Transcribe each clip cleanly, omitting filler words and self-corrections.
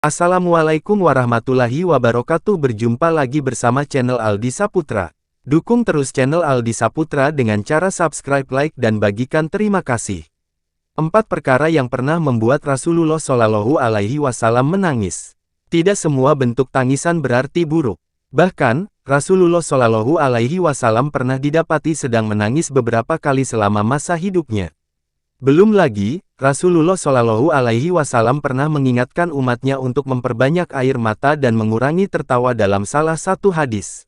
Assalamualaikum warahmatullahi wabarakatuh. Berjumpa lagi bersama channel Aldi Saputra. Dukung terus channel Aldi Saputra dengan cara subscribe, like, dan bagikan. Terima kasih. 4 perkara yang pernah membuat Rasulullah Shallallahu Alaihi Wasallam menangis. Tidak semua bentuk tangisan berarti buruk. Bahkan, Rasulullah Shallallahu Alaihi Wasallam pernah didapati sedang menangis beberapa kali selama masa hidupnya. Belum lagi, Rasulullah Shallallahu Alaihi Wasallam pernah mengingatkan umatnya untuk memperbanyak air mata dan mengurangi tertawa dalam salah satu hadis.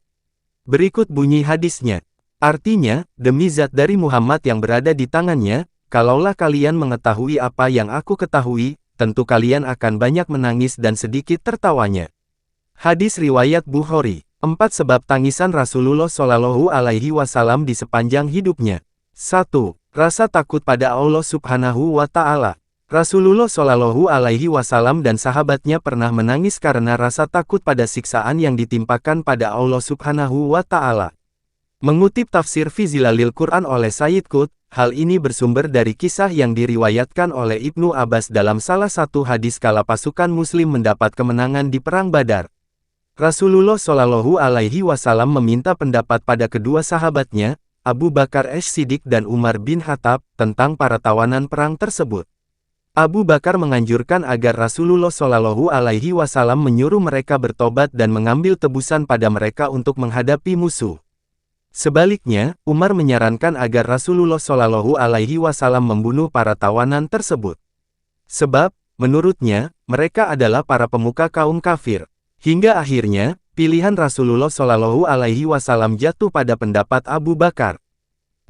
Berikut bunyi hadisnya. Artinya, demi zat dari Muhammad yang berada di tangannya, kalaulah kalian mengetahui apa yang aku ketahui, tentu kalian akan banyak menangis dan sedikit tertawanya. Hadis riwayat Bukhari. 4 sebab tangisan Rasulullah Shallallahu Alaihi Wasallam di sepanjang hidupnya. 1. Rasa takut pada Allah Subhanahu wa Ta'ala. Rasulullah Shallallahu Alaihi Wasallam dan sahabatnya pernah menangis karena rasa takut pada siksaan yang ditimpakan pada Allah Subhanahu wa Ta'ala. Mengutip tafsir Fi Zilalil Quran oleh Sayyid Qutb, hal ini bersumber dari kisah yang diriwayatkan oleh Ibnu Abbas dalam salah satu hadis kala pasukan Muslim mendapat kemenangan di Perang Badar. Rasulullah Shallallahu Alaihi Wasallam meminta pendapat pada kedua sahabatnya, Abu Bakar As-Siddiq dan Umar bin Khattab, tentang para tawanan perang tersebut. Abu Bakar menganjurkan agar Rasulullah Shallallahu Alaihi Wasallam menyuruh mereka bertobat dan mengambil tebusan pada mereka untuk menghadapi musuh. Sebaliknya, Umar menyarankan agar Rasulullah Shallallahu Alaihi Wasallam membunuh para tawanan tersebut. Sebab, menurutnya, mereka adalah para pemuka kaum kafir. Hingga akhirnya, pilihan Rasulullah Shallallahu Alaihi Wasallam jatuh pada pendapat Abu Bakar.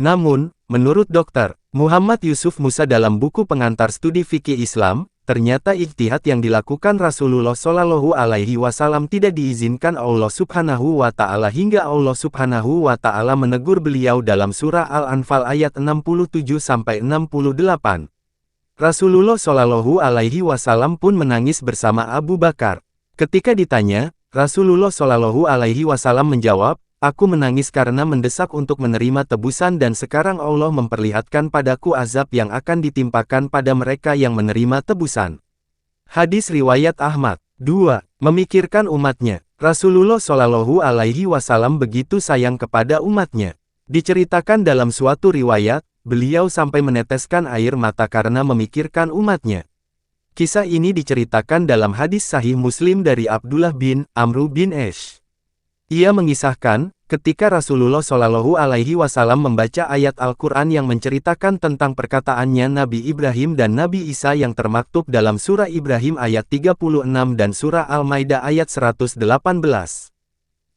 Namun, menurut Dr. Muhammad Yusuf Musa dalam buku pengantar studi fikih Islam, ternyata ijtihad yang dilakukan Rasulullah Shallallahu Alaihi Wasallam tidak diizinkan Allah Subhanahu wa Ta'ala hingga Allah Subhanahu wa Ta'ala menegur beliau dalam surah Al-Anfal ayat 67-68. Rasulullah Shallallahu Alaihi Wasallam pun menangis bersama Abu Bakar. Ketika ditanya, Rasulullah Shallallahu Alaihi Wasallam menjawab, "Aku menangis karena mendesak untuk menerima tebusan dan sekarang Allah memperlihatkan padaku azab yang akan ditimpakan pada mereka yang menerima tebusan." Hadis riwayat Ahmad. 2. Memikirkan umatnya. Rasulullah Shallallahu Alaihi Wasallam begitu sayang kepada umatnya. Diceritakan dalam suatu riwayat, beliau sampai meneteskan air mata karena memikirkan umatnya. Kisah ini diceritakan dalam hadis Sahih Muslim dari Abdullah bin Amr bin Ash. Ia mengisahkan, ketika Rasulullah Shallallahu Alaihi Wasallam membaca ayat Al-Quran yang menceritakan tentang perkataannya Nabi Ibrahim dan Nabi Isa yang termaktub dalam surah Ibrahim ayat 36 dan surah Al-Maidah ayat 118.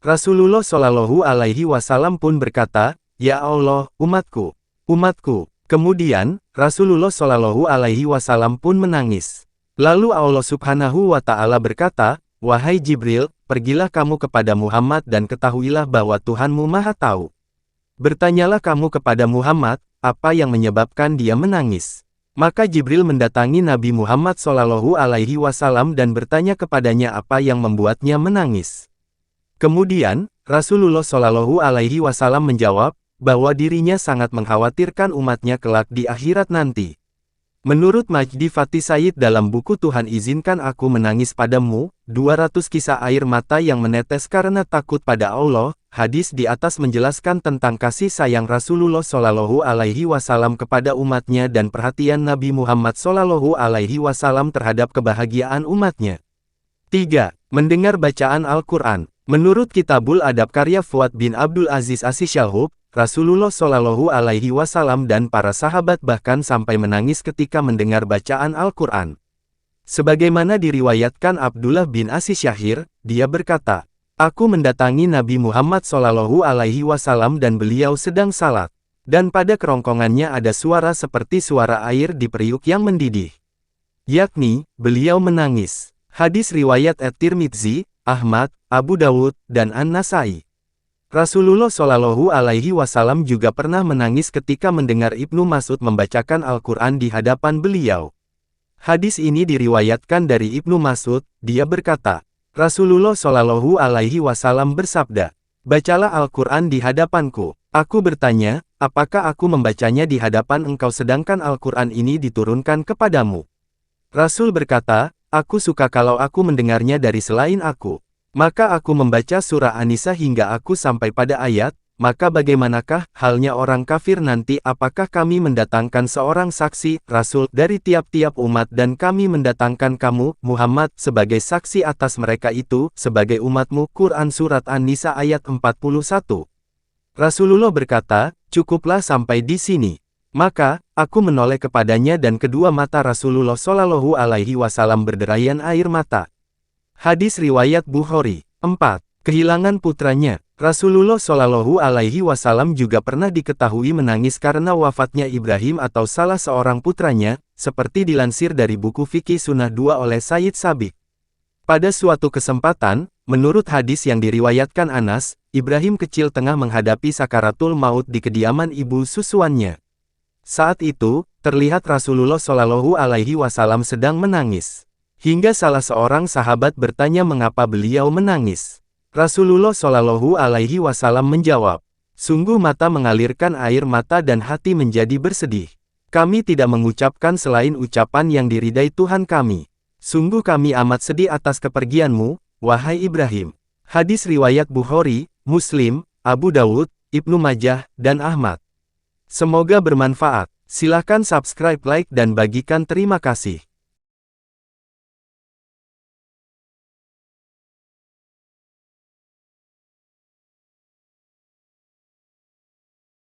Rasulullah Shallallahu Alaihi Wasallam pun berkata, "Ya Allah, umatku, umatku." Kemudian, Rasulullah Shallallahu Alaihi Wasallam pun menangis. Lalu Allah Subhanahu wa Ta'ala berkata, "Wahai Jibril, pergilah kamu kepada Muhammad dan ketahuilah bahwa Tuhanmu Maha Tahu. Bertanyalah kamu kepada Muhammad, apa yang menyebabkan dia menangis." Maka Jibril mendatangi Nabi Muhammad Shallallahu Alaihi Wasallam dan bertanya kepadanya apa yang membuatnya menangis. Kemudian, Rasulullah Shallallahu Alaihi Wasallam menjawab, bahwa dirinya sangat mengkhawatirkan umatnya kelak di akhirat nanti. Menurut Majdi Fatih Said dalam buku Tuhan Izinkan Aku Menangis Padamu, 200 kisah air mata yang menetes karena takut pada Allah, hadis di atas menjelaskan tentang kasih sayang Rasulullah Shallallahu Alaihi Wasallam kepada umatnya dan perhatian Nabi Muhammad Shallallahu Alaihi Wasallam terhadap kebahagiaan umatnya. 3. Mendengar bacaan Al-Quran. Menurut Kitabul Adab karya Fuad bin Abdul Aziz As-Syalhub, Rasulullah Shallallahu Alaihi Wasallam dan para sahabat bahkan sampai menangis ketika mendengar bacaan Al-Quran. Sebagaimana diriwayatkan Abdullah bin As-Syahir, dia berkata, "Aku mendatangi Nabi Muhammad Shallallahu Alaihi Wasallam dan beliau sedang salat, dan pada kerongkongannya ada suara seperti suara air di periuk yang mendidih. Yakni, beliau menangis." Hadis riwayat At-Tirmidzi, Ahmad, Abu Dawud, dan An-Nasai. Rasulullah Shallallahu Alaihi Wasallam juga pernah menangis ketika mendengar Ibnu Mas'ud membacakan Al-Quran di hadapan beliau. Hadis ini diriwayatkan dari Ibnu Mas'ud, dia berkata, Rasulullah Shallallahu Alaihi Wasallam bersabda, "Bacalah Al-Quran di hadapanku." Aku bertanya, "Apakah aku membacanya di hadapan engkau sedangkan Al-Quran ini diturunkan kepadamu?" Rasul berkata, Aku suka kalau aku mendengarnya dari selain aku. Maka aku membaca surah An-Nisa hingga aku sampai pada ayat, maka bagaimanakah halnya orang kafir nanti? Apakah kami mendatangkan seorang saksi, Rasul, dari tiap-tiap umat dan kami mendatangkan kamu, Muhammad, sebagai saksi atas mereka itu, sebagai umatmu? Quran Surat An-Nisa ayat 41. Rasulullah berkata, cukuplah sampai di sini. Maka, aku menoleh kepadanya dan kedua mata Rasulullah Shallallahu Alaihi Wasallam berderayan air mata. Hadis riwayat Bukhari. 4. Kehilangan putranya. Rasulullah Shallallahu Alaihi Wasallam juga pernah diketahui menangis karena wafatnya Ibrahim atau salah seorang putranya, seperti dilansir dari buku Fikih Sunnah 2 oleh Sayyid Sabiq. Pada suatu kesempatan, menurut hadis yang diriwayatkan Anas, Ibrahim kecil tengah menghadapi sakaratul maut di kediaman ibu susuannya. Saat itu, terlihat Rasulullah Shallallahu Alaihi Wasallam sedang menangis. Hingga salah seorang sahabat bertanya mengapa beliau menangis. Rasulullah Shallallahu Alaihi Wasallam menjawab, sungguh mata mengalirkan air mata dan hati menjadi bersedih. Kami tidak mengucapkan selain ucapan yang diridai Tuhan kami. Sungguh kami amat sedih atas kepergianmu, wahai Ibrahim. Hadis riwayat Bukhari, Muslim, Abu Dawud, Ibnu Majah, dan Ahmad. Semoga bermanfaat. Silakan subscribe, like, dan bagikan. Terima kasih.